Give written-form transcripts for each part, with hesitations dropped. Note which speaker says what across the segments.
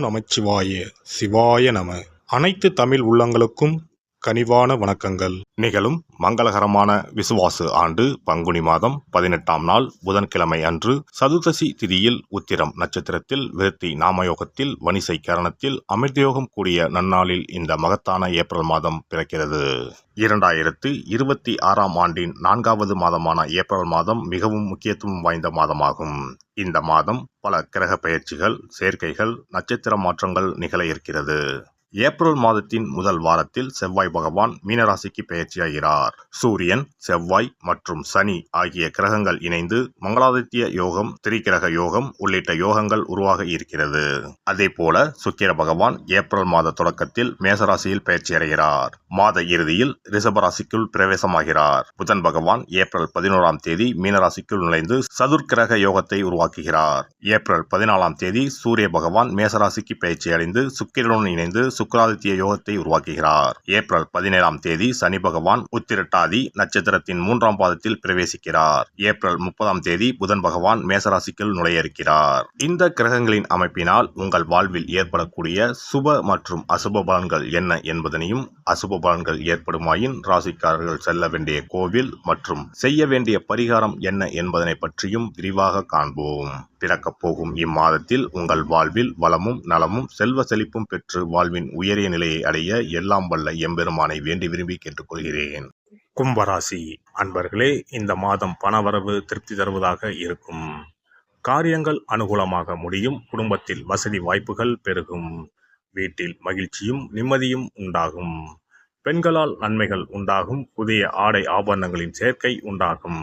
Speaker 1: ஓம் நமச்சிவாய சிவாய நம. அனைத்து தமிழ் உள்ளங்களுக்கும் கனிவான வணக்கங்கள். நிகழும் மங்களகரமான விசுவாசு ஆண்டு பங்குனி மாதம் 18ஆம் நாள் புதன்கிழமை அன்று சதுர்தசி திதியில் உத்திரம் நட்சத்திரத்தில் விருத்தி நாமயோகத்தில் வணிசை கரணத்தில் அமிர்தயோகம் கூடிய நன்னாளில் இந்த மகத்தான ஏப்ரல் மாதம் பிறக்கிறது. 2026ஆம் ஆண்டின் 4வது மாதமான ஏப்ரல் மாதம் மிகவும் முக்கியத்துவம் வாய்ந்த மாதமாகும். இந்த மாதம் பல கிரக பெயர்ச்சிகள், சேர்க்கைகள், நட்சத்திர மாற்றங்கள் நிகழ இருக்கிறது. ஏப்ரல் மாதத்தின் முதல் வாரத்தில் செவ்வாய் பகவான் மீனராசிக்கு பெயர்ச்சியாகிறார். சூரியன், செவ்வாய் மற்றும் சனி ஆகிய கிரகங்கள் இணைந்து மங்களாதித்ய யோகம், திரிகிரக யோகம் உள்ளிட்ட யோகங்கள் உருவாக இருக்கிறது. அதே போல சுக்கிர பகவான் ஏப்ரல் மாத தொடக்கத்தில் மேசராசியில் பெயர்ச்சியடைகிறார். மாத இறுதியில் ரிஷபராசிக்குள் பிரவேசமாகிறார். புதன் பகவான் ஏப்ரல் 11ஆம் தேதி மீனராசிக்குள் நுழைந்து சதுர்கிரக யோகத்தை உருவாக்குகிறார். ஏப்ரல் 14ஆம் தேதி சூரிய பகவான் மேசராசிக்கு பெயர்ச்சியடைந்து சுக்கிரனுடன் இணைந்து சுக்கிராதித்ய யோகத்தை உருவாக்குகிறார். ஏப்ரல் 17ஆம் தேதி சனி பகவான் உத்திரட்டாதி நட்சத்திரத்தின் 3ஆம் பாதத்தில் பிரவேசிக்கிறார். ஏப்ரல் 30ஆம் தேதி புதன் பகவான் மேசராசிக்குள் நுழைய இருக்கிறார். இந்த கிரகங்களின் அமைப்பினால் உங்கள் வாழ்வில் ஏற்படக்கூடிய சுப மற்றும் அசுப பலன்கள் என்ன என்பதனையும், அசுப பலன்கள் ஏற்படுமாயின் ராசிக்காரர்கள் செல்ல வேண்டிய கோவில் மற்றும் செய்ய வேண்டிய பரிகாரம் என்ன என்பதனை பற்றியும் விரிவாக காண்போம். பிறக்கப் போகும் இம்மாதத்தில் உங்கள் வாழ்வில் வளமும் நலமும் செல்வ செழிப்பும் பெற்று வாழ்வின் உயரிய நிலையை அடைய எல்லாம் வல்ல எம்பெருமானை வேண்டி விரும்பி கேட்டுக்கொள்கிறேன். கும்பராசி அன்பர்களே, இந்த மாதம் பணவரவு திருப்தி தருவதாக இருக்கும். காரியங்கள் அனுகூலமாக முடியும். குடும்பத்தில் வசதி வாய்ப்புகள் பெருகும். வீட்டில் மகிழ்ச்சியும் நிம்மதியும் உண்டாகும். பெண்களால் நன்மைகள் உண்டாகும். புதிய ஆடை ஆபரணங்களின் சேர்க்கை உண்டாகும்.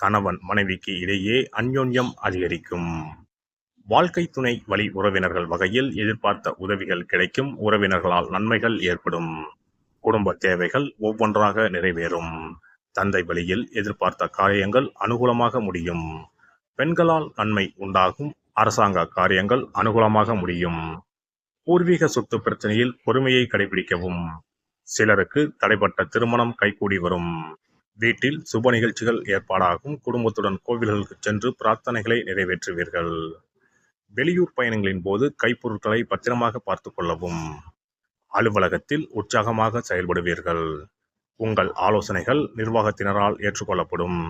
Speaker 1: கணவன் மனைவிக்கு இடையே அந்யோன்யம் அதிகரிக்கும். வாழ்க்கை துணை வழி உறவினர்கள் வகையில் எதிர்பார்த்த உதவிகள் கிடைக்கும். உறவினர்களால் நன்மைகள் ஏற்படும். குடும்ப தேவைகள் ஒவ்வொன்றாக நிறைவேறும். தந்தை வழியில் எதிர்பார்த்த காரியங்கள் அனுகூலமாக முடியும். பெண்களால் நன்மை உண்டாகும். அரசாங்க காரியங்கள் அனுகூலமாக முடியும். பூர்வீக சொத்து பிரச்சனையில் பொறுமையை கடைபிடிக்கவும். சிலருக்கு தடைப்பட்ட திருமணம் கைகூடி வரும். வீட்டில் சுப நிகழ்ச்சிகள் ஏற்பாடாகும். குடும்பத்துடன் கோவில்களுக்கு சென்று பிரார்த்தனைகளை நிறைவேற்றுவீர்கள். வெளியூர் பயணங்களின் போது கைப்பொருட்களை பத்திரமாக பார்த்து கொள்ளவும். அலுவலகத்தில் உற்சாகமாக செயல்படுவீர்கள். உங்கள் ஆலோசனைகள் நிர்வாகத்தினரால் ஏற்றுக்கொள்ளப்படும்.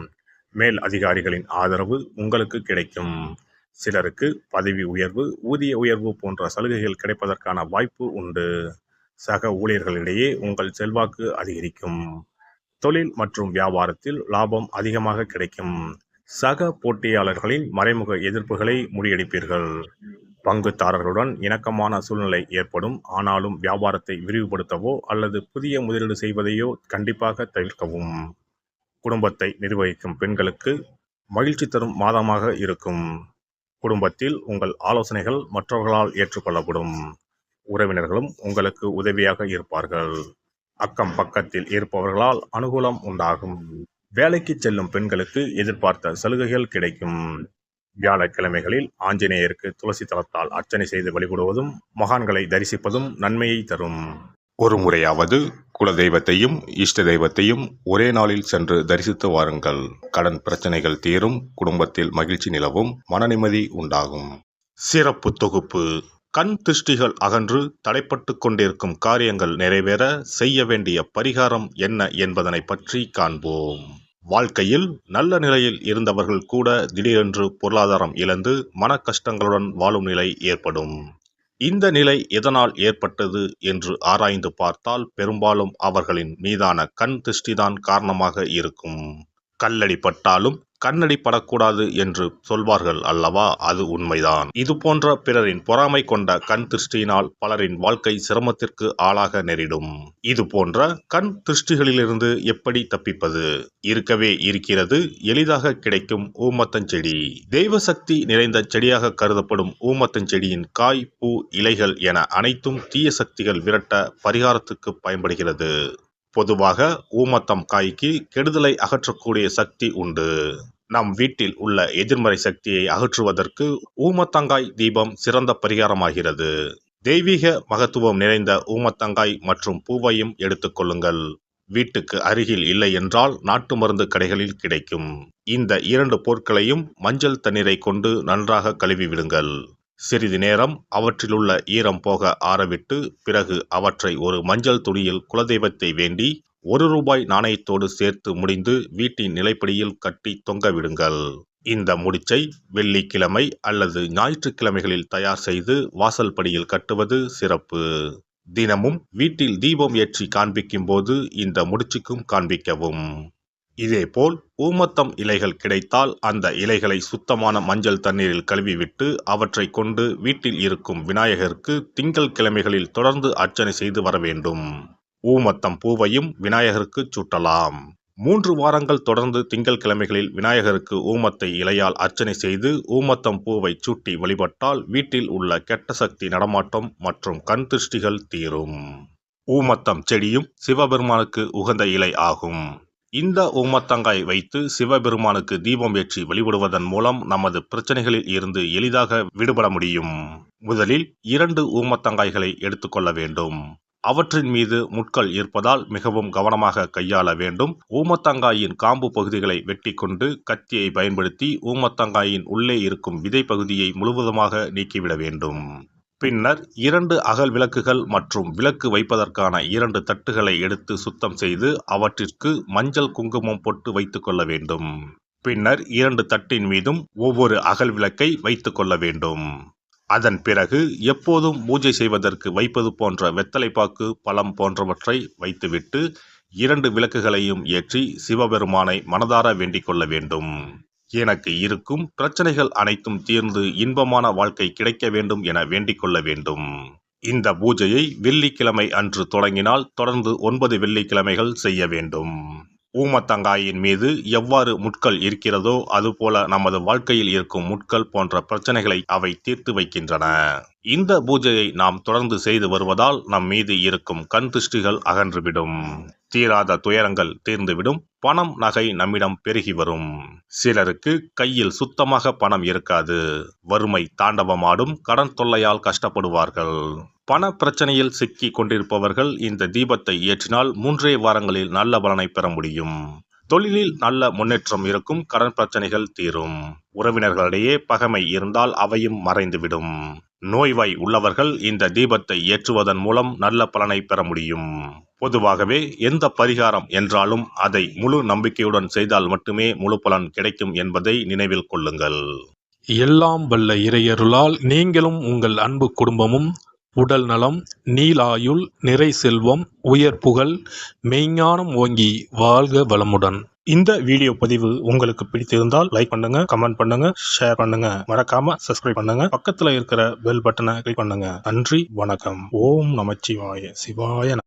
Speaker 1: மேல் அதிகாரிகளின் ஆதரவு உங்களுக்கு கிடைக்கும். சிலருக்கு பதவி உயர்வு, ஊதிய உயர்வு போன்ற சலுகைகள் கிடைப்பதற்கான வாய்ப்பு உண்டு. சக ஊழியர்களிடையே உங்கள் செல்வாக்கு அதிகரிக்கும். தொழில் மற்றும் வியாபாரத்தில் லாபம் அதிகமாக கிடைக்கும். சக போட்டியாளர்களின் மறைமுக எதிர்ப்புகளை முறியடிப்பீர்கள். பங்குதாரர்களுடன் இணக்கமான சூழ்நிலை ஏற்படும். ஆனாலும் வியாபாரத்தை விரிவுபடுத்தவோ அல்லது புதிய முதலீடு செய்வதையோ கண்டிப்பாக தவிர்க்கவும். குடும்பத்தை நிர்வகிக்கும் பெண்களுக்கு மகிழ்ச்சி தரும் மாதமாக இருக்கும். குடும்பத்தில் உங்கள் ஆலோசனைகள் மற்றவர்களால் ஏற்றுக்கொள்ளப்படும். உறவினர்களும் உங்களுக்கு உதவியாக இருப்பார்கள். அக்கம் பக்கத்தில் இருப்பவர்களால் அனுகூலம் உண்டாகும். வேலைக்கு செல்லும் பெண்களுக்கு எதிர்பார்த்த சலுகைகள் கிடைக்கும். வியாழக்கிழமைகளில் ஆஞ்சநேயருக்கு துளசி தளத்தால் அர்ச்சனை செய்து வழிபடுவதும் மகான்களை தரிசிப்பதும் நன்மையை தரும். ஒரு முறையாவது குல தெய்வத்தையும் இஷ்ட தெய்வத்தையும் ஒரே நாளில் சென்று தரிசித்து வாருங்கள். கடன் பிரச்சனைகள் தீரும். குடும்பத்தில் மகிழ்ச்சி நிலவும். மன நிம்மதி உண்டாகும். சிறப்பு தொகுப்பு. கண் திருஷ்டிகள் அகன்று தடைப்பட்டு கொண்டிருக்கும் காரியங்கள் நிறைவேற செய்ய வேண்டிய பரிகாரம் என்ன என்பதனை பற்றி காண்போம். வாழ்க்கையில் நல்ல நிலையில் இருந்தவர்கள் கூட திடீரென்று பொருளாதாரம் இழந்து மன கஷ்டங்களுடன் வாழும் நிலை ஏற்படும். இந்த நிலை எதனால் ஏற்பட்டது என்று ஆராய்ந்து பார்த்தால் பெரும்பாலும் அவர்களின் மீதான கண் திருஷ்டிதான் காரணமாக இருக்கும். கல்லடி பட்டாலும் கண்ணடி படக்கூடாது என்று சொல்வார்கள் அல்லவா? அது உண்மைதான். இது போன்ற பிறரின் பொறாமை கொண்ட கண் திருஷ்டியினால் பலரின் வாழ்க்கை சிரமத்திற்கு ஆளாக நேரிடும். இது போன்ற கண் திருஷ்டிகளிலிருந்து எப்படி தப்பிப்பது? இருக்கவே இருக்கிறது எளிதாக கிடைக்கும் ஊமத்தஞ்செடி. தெய்வ சக்தி நிறைந்த செடியாக கருதப்படும் ஊமத்தஞ்செடியின் காய், பூ, இலைகள் என அனைத்தும் தீய சக்திகள் விரட்ட பரிகாரத்துக்கு பயன்படுகிறது. பொதுவாக ஊமத்தம் காய்க்கு கெடுதலை அகற்றக்கூடிய சக்தி உண்டு. நம் வீட்டில் உள்ள எதிர்மறை சக்தியை அகற்றுவதற்கு ஊமத்தங்காய் தீபம் சிறந்த பரிகாரமாகிறது. தெய்வீக மகத்துவம் நிறைந்த ஊமத்தங்காய் மற்றும் பூவையும் எடுத்துக்கொள்ளுங்கள். வீட்டுக்கு அருகில் இல்லை என்றால் நாட்டு மருந்து கடைகளில் கிடைக்கும். இந்த 2 பொருட்களையும் மஞ்சள் தண்ணீரை கொண்டு நன்றாக கழுவி விடுங்கள். சிறிது நேரம் அவற்றிலுள்ள ஈரம் போக ஆறவிட்டு பிறகு அவற்றை ஒரு மஞ்சள் துணியில் குலதெய்வத்தை வேண்டி ₹1 நாணயத்தோடு சேர்த்து முடிந்து வீட்டின் நிலைப்படியில் கட்டி தொங்கவிடுங்கள். இந்த முடிச்சை வெள்ளிக்கிழமை அல்லது ஞாயிற்றுக்கிழமைகளில் தயார் செய்து வாசல் படியில் கட்டுவது சிறப்பு. தினமும் வீட்டில் தீபம் ஏற்றி காண்பிக்கும் போது இந்த முடிச்சுக்கும் காண்பிக்கவும். இதேபோல் ஊமத்தம் இலைகள் கிடைத்தால் அந்த இலைகளை சுத்தமான மஞ்சள் தண்ணீரில் கழுவிவிட்டு அவற்றை கொண்டு வீட்டில் இருக்கும் விநாயகருக்கு திங்கள் கிழமைகளில் தொடர்ந்து அர்ச்சனை செய்து வர வேண்டும். ஊமத்தம் பூவையும் விநாயகருக்கு சூட்டலாம். 3 வாரங்கள் தொடர்ந்து திங்கள் கிழமைகளில் விநாயகருக்கு ஊமத்தை இலையால் அர்ச்சனை செய்து ஊமத்தம் பூவை சூட்டி வழிபட்டால் வீட்டில் உள்ள கெட்ட சக்தி நடமாட்டம் மற்றும் கண் திருஷ்டிகள் தீரும். ஊமத்தம் செடியும் சிவபெருமானுக்கு உகந்த இலை ஆகும். இந்த ஊமத்தங்காய் வைத்து சிவபெருமானுக்கு தீபம் ஏற்றி வழிபடுவதன் மூலம் நமது பிரச்சனைகளில் இருந்து எளிதாக விடுபட முடியும். முதலில் 2 ஊமத்தங்காய்களை எடுத்துக்கொள்ள வேண்டும். அவற்றின் மீது முட்கள் இருப்பதால் மிகவும் கவனமாக கையாள வேண்டும். ஊமத்தங்காயின் காம்பு பகுதிகளை வெட்டி கொண்டு கத்தியை பயன்படுத்தி ஊமத்தங்காயின் உள்ளே இருக்கும் விதை பகுதியை முழுவதுமாக நீக்கிவிட வேண்டும். பின்னர் 2 அகல் விளக்குகள் மற்றும் விளக்கு வைப்பதற்கான 2 தட்டுகளை எடுத்து சுத்தம் செய்து அவற்றிற்கு மஞ்சள் குங்குமம் பொட்டு வைத்துக் கொள்ள வேண்டும். பின்னர் 2 தட்டின் மீதும் ஒவ்வொரு அகல் விளக்கை வைத்துக் கொள்ள வேண்டும். அதன் பிறகு எப்போதும் பூஜை செய்வதற்கு வைப்பது போன்ற வெத்தலைப்பாக்கு, பழம் போன்றவற்றை வைத்துவிட்டு 2 விளக்குகளையும் ஏற்றி சிவபெருமானை மனதார வேண்டிக் கொள்ள வேண்டும். எனக்கு இருக்கும் பிரச்சனைகள் அனைத்தும் தீர்ந்து இன்பமான வாழ்க்கை கிடைக்க வேண்டும் என வேண்டிக் கொள்ள வேண்டும். இந்த பூஜையை வெள்ளிக்கிழமை அன்று தொடங்கினால் தொடர்ந்து 9 வெள்ளிக்கிழமைகள் செய்ய வேண்டும். ஊமத்தங்காயின் மீது எவ்வாறு முட்கள் இருக்கிறதோ அதுபோல நமது வாழ்க்கையில் இருக்கும் முட்கள் போன்ற பிரச்சனைகளை அவை தீர்த்து வைக்கின்றன. இந்த பூஜையை நாம் தொடர்ந்து செய்து வருவதால் நம் மீது இருக்கும் கண் திருஷ்டிகள் அகன்றுவிடும். தீராத துயரங்கள் தீர்ந்துவிடும். பணம், நகை நம்மிடம் பெருகி வரும். சிலருக்கு கையில் சுத்தமாக பணம் இருக்காது. வறுமை தாண்டவமாடும். கடன் தொல்லையால் கஷ்டப்படுவார்கள். பண பிரச்சனையில் சிக்கி கொண்டிருப்பவர்கள் இந்த தீபத்தை ஏற்றினால் 3 வாரங்களில் நல்ல பலனை பெற முடியும். தொழிலில் நல்ல முன்னேற்றம் இருக்கும். கடன் பிரச்சனைகள் தீரும். உறவினர்களிடையே பகைமை இருந்தால் அவையும் மறைந்துவிடும். நோய்வாய் உள்ளவர்கள் இந்த தீபத்தை ஏற்றுவதன் மூலம் நல்ல பலனை பெற முடியும். பொதுவாகவே எந்த பரிகாரம் என்றாலும் அதை முழு நம்பிக்கையுடன் செய்தால் மட்டுமே முழு பலன் கிடைக்கும் என்பதை நினைவில் கொள்ளுங்கள்.
Speaker 2: எல்லாம் வல்ல இறையருளால் நீங்களும் உங்கள் அன்பு குடும்பமும் உடல் நலம், நீலாயுள், நிறை செல்வம், உயர் புகழ், மெய்ஞானம் ஓங்கி வாழ்க வளமுடன்.
Speaker 3: இந்த வீடியோ பதிவு உங்களுக்கு பிடித்திருந்தால் லைக் பண்ணுங்க, கமெண்ட் பண்ணுங்க, ஷேர் பண்ணுங்க. மறக்காம சப்ஸ்கிரைப் பண்ணுங்க. பக்கத்துல இருக்கிற பெல் பட்டனை கிளிக் பண்ணுங்க. நன்றி, வணக்கம். ஓம் நமச்சிவாய. சிவாய